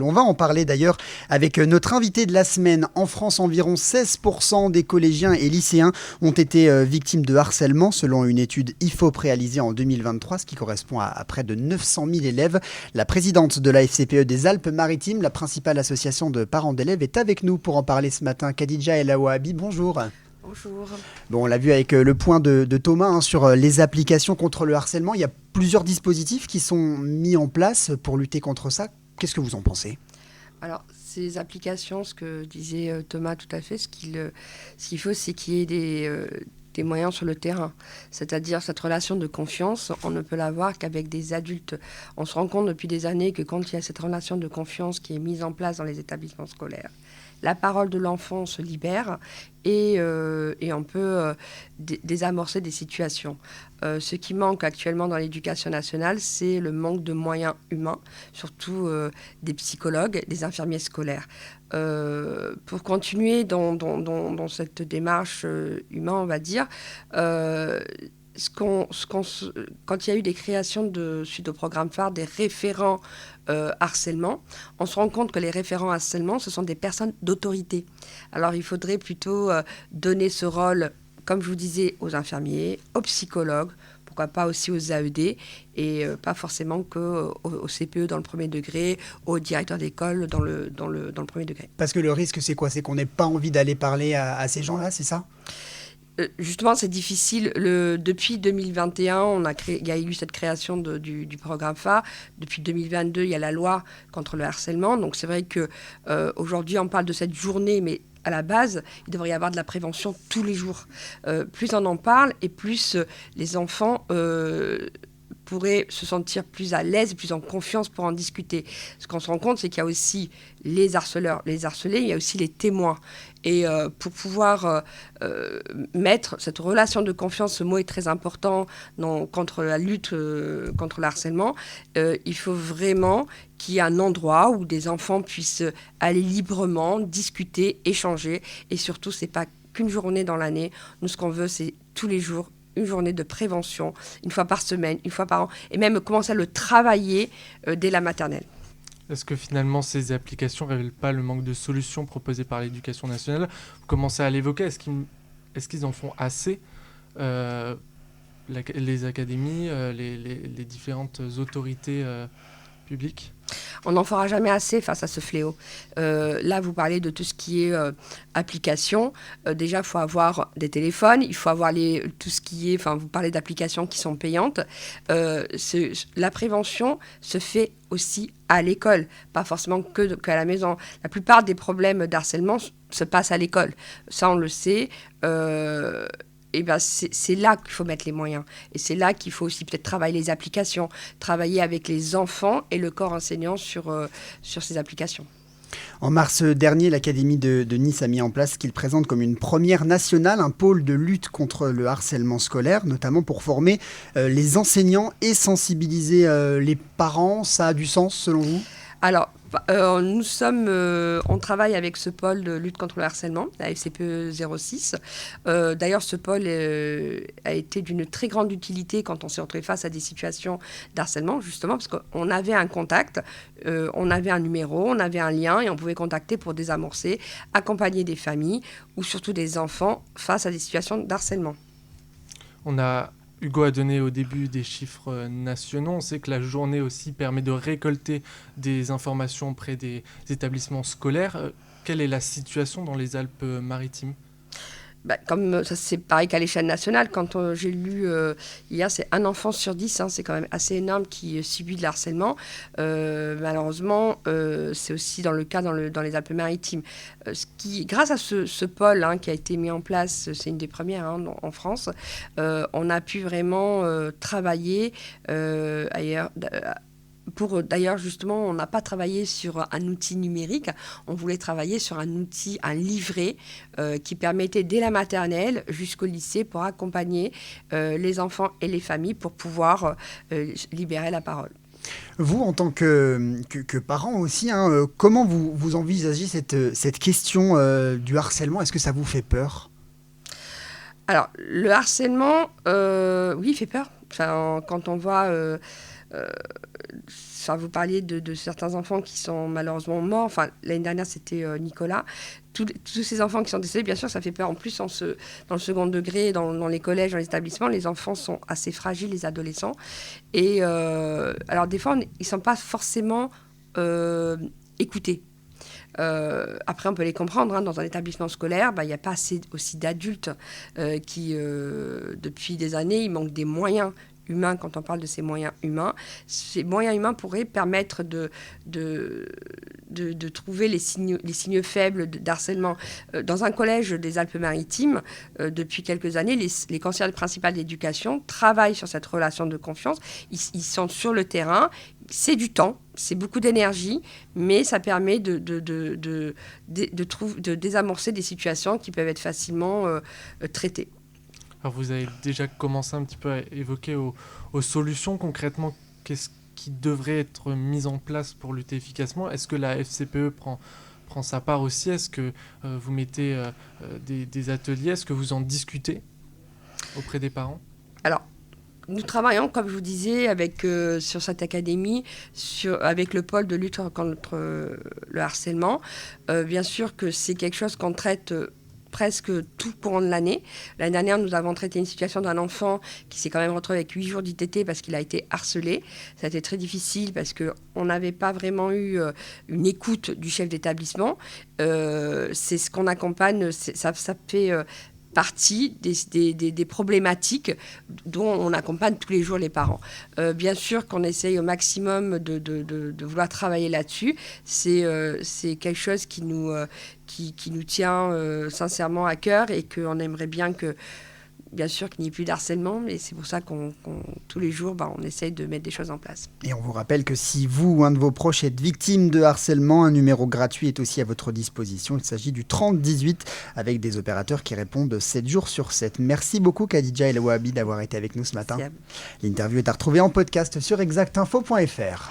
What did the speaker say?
On va en parler d'ailleurs avec notre invité de la semaine. En France, environ 16% des collégiens et lycéens ont été victimes de harcèlement selon une étude IFOP réalisée en 2023, ce qui correspond à près de 900 000 élèves. La présidente de la FCPE des Alpes-Maritimes, la principale association de parents d'élèves, est avec nous pour en parler ce matin. Khadija El Awahabi, bonjour. Bonjour. Bon, on l'a vu avec le point de Thomas sur les applications contre le harcèlement. Il y a plusieurs dispositifs qui sont mis en place pour lutter contre ça. Qu'est-ce que vous en pensez ? Alors, ces applications, ce que disait Thomas tout à fait, ce qu'il faut, c'est qu'il y ait des moyens sur le terrain. C'est-à-dire cette relation de confiance, on ne peut l'avoir qu'avec des adultes. On se rend compte depuis des années que quand il y a cette relation de confiance qui est mise en place dans les établissements scolaires, la parole de l'enfant se libère et on peut désamorcer des situations. Ce qui manque actuellement dans l'éducation nationale, c'est le manque de moyens humains, surtout des psychologues, des infirmiers scolaires. Pour continuer dans cette démarche humaine, on va dire, quand il y a eu des créations suite au programme phare, des référents harcèlement, on se rend compte que les référents harcèlement, ce sont des personnes d'autorité. Alors il faudrait plutôt donner ce rôle, comme je vous disais, aux infirmiers, aux psychologues, pourquoi pas aussi aux AED, et pas forcément qu'aux CPE dans le premier degré, aux directeurs d'école dans le premier degré. Parce que le risque, c'est quoi ? C'est qu'on n'ait pas envie d'aller parler à ces gens-là, c'est ça ? Justement, c'est difficile. Depuis 2021, il y a eu cette création du programme phare. Depuis 2022, il y a la loi contre le harcèlement. Donc c'est vrai qu'aujourd'hui, on parle de cette journée, mais à la base, il devrait y avoir de la prévention tous les jours. Plus on en parle et plus les enfants pourraient se sentir plus à l'aise, plus en confiance pour en discuter. Ce qu'on se rend compte, c'est qu'il y a aussi les harceleurs, les harcelés, il y a aussi les témoins. Et pour pouvoir mettre cette relation de confiance, ce mot est très important contre la lutte contre le harcèlement, il faut vraiment qu'il y ait un endroit où des enfants puissent aller librement, discuter, échanger. Et surtout, ce n'est pas qu'une journée dans l'année. Nous, ce qu'on veut, c'est tous les jours, une journée de prévention, une fois par semaine, une fois par an, et même commencer à le travailler dès la maternelle. Est-ce que finalement ces applications ne révèlent pas le manque de solutions proposées par l'éducation nationale ? Vous commencez à l'évoquer, est-ce qu'ils en font assez les académies, les différentes autorités publiques ? On n'en fera jamais assez face à ce fléau. Là, vous parlez de tout ce qui est application. Déjà, il faut avoir des téléphones, il faut avoir tout ce qui est... Enfin, vous parlez d'applications qui sont payantes. La prévention se fait aussi à l'école, pas forcément qu'à la maison. La plupart des problèmes d'harcèlement se passent à l'école. Ça, on le sait. Et ben c'est là qu'il faut mettre les moyens. Et c'est là qu'il faut aussi peut-être travailler les applications, travailler avec les enfants et le corps enseignant sur ces applications. En mars dernier, l'Académie de Nice a mis en place ce qu'il présente comme une première nationale, un pôle de lutte contre le harcèlement scolaire, notamment pour former les enseignants et sensibiliser les parents. Ça a du sens selon vous ? Alors, on travaille avec ce pôle de lutte contre le harcèlement, la FCPE 06. D'ailleurs, ce pôle a été d'une très grande utilité quand on s'est retrouvé face à des situations d'harcèlement, justement, parce qu'on avait un contact, on avait un numéro, on avait un lien et on pouvait contacter pour désamorcer, accompagner des familles ou surtout des enfants face à des situations d'harcèlement. Hugo a donné au début des chiffres nationaux. On sait que la journée aussi permet de récolter des informations auprès des établissements scolaires. Quelle est la situation dans les Alpes-Maritimes ? Comme ça, c'est pareil qu'à l'échelle nationale. Quand j'ai lu hier, c'est 1 enfant sur 10, c'est quand même assez énorme qui subit de harcèlement. Malheureusement, c'est aussi dans le cas dans les Alpes-Maritimes. Grâce à ce pôle qui a été mis en place, c'est une des premières en France, on a pu vraiment travailler ailleurs. D'ailleurs, justement, on n'a pas travaillé sur un outil numérique, on voulait travailler sur un outil, un livret qui permettait dès la maternelle jusqu'au lycée pour accompagner les enfants et les familles pour pouvoir libérer la parole. Vous, en tant que parent aussi, comment vous envisagez cette question du harcèlement ? Est-ce que ça vous fait peur ? Alors, le harcèlement, oui, il fait peur. Enfin, quand on voit vous parliez de certains enfants qui sont malheureusement morts. Enfin, l'année dernière, c'était Nicolas. Tous ces enfants qui sont décédés, bien sûr, ça fait peur. En plus, dans le second degré, dans les collèges, dans les établissements, les enfants sont assez fragiles, les adolescents. Et alors, des fois, ils ne sont pas forcément écoutés. Après, on peut les comprendre. Dans un établissement scolaire, il n'y a pas assez aussi d'adultes qui, depuis des années, il manque des moyens humains. Quand on parle de ces moyens humains, ces moyens humains pourraient permettre de trouver les signes faibles d'harcèlement. Dans un collège des Alpes-Maritimes, depuis quelques années, les conseillères principales d'éducation travaillent sur cette relation de confiance. Ils sont sur le terrain. C'est du temps, c'est beaucoup d'énergie, mais ça permet de désamorcer des situations qui peuvent être facilement traitées. Alors vous avez déjà commencé un petit peu à évoquer aux solutions. Concrètement, qu'est-ce qui devrait être mis en place pour lutter efficacement? Est-ce que la FCPE prend sa part aussi? Est-ce que vous mettez des ateliers? Est-ce que vous en discutez auprès des parents? Alors, nous travaillons, comme je vous disais, sur cette académie, avec le pôle de lutte contre le harcèlement. Bien sûr que c'est quelque chose qu'on traite presque tout au courant de l'année. L'année dernière, nous avons traité une situation d'un enfant qui s'est quand même retrouvé avec 8 jours d'ITT parce qu'il a été harcelé. Ça a été très difficile parce qu'on n'avait pas vraiment eu une écoute du chef d'établissement. C'est ce qu'on accompagne, ça fait partie des problématiques dont on accompagne tous les jours les parents. Bien sûr qu'on essaye au maximum de vouloir travailler là-dessus. C'est quelque chose qui nous tient sincèrement à cœur et qu'on aimerait bien que, bien sûr, qu'il n'y ait plus d'harcèlement, mais c'est pour ça qu'on tous les jours, on essaye de mettre des choses en place. Et on vous rappelle que si vous ou un de vos proches êtes victime de harcèlement, un numéro gratuit est aussi à votre disposition. Il s'agit du 3018 avec des opérateurs qui répondent 7 jours sur 7. Merci beaucoup Khadija El Wahabi d'avoir été avec nous ce matin. L'interview est à retrouver en podcast sur exactinfo.fr.